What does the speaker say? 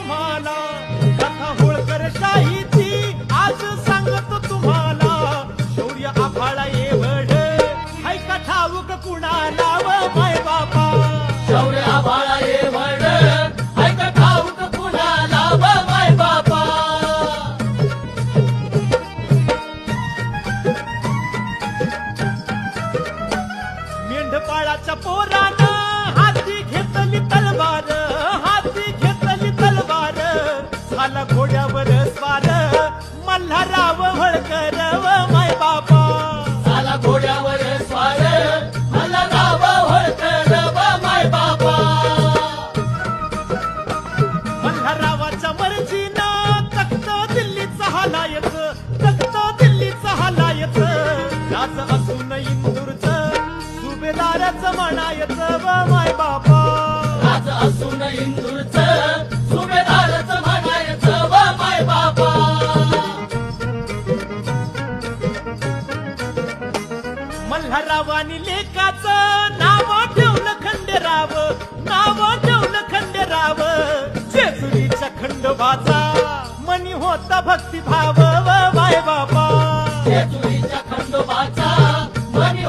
तुम्हाला कथा होळकर शाहीची आज सांगतो तुम्हाला शौर्य आभाळा एवढ हाय का ठाऊक कुणाला व माय बापा शौर्य आभाळा एवढ हाय का ठाऊक कुणाला व माय बापा मेंढपाळाच्या पोरानं हाती घेतली तलवार झाला घोड्यावर स्वार मल्हारराव होळकर व माय बापा झाला घोड्यावर स्वार मल्हारराव होळकर व माय बापा मल्हाररावाच्या मर्जीनं तख्त दिल्लीचा हालायच राज असून इंदूरचं सुभेदारच म्हणायचं व माय बापा राज असून इंदूरचं सुभेदारच म्हणायचं व माय बापा मल्हाररावांनी लेकाचं नाव ठेवलं खंडेराव जेजुरीच्या खंडोबाचा मनी होता भक्तिभाव व माय बापा जेजुरीच्या खंडोबाचा मनी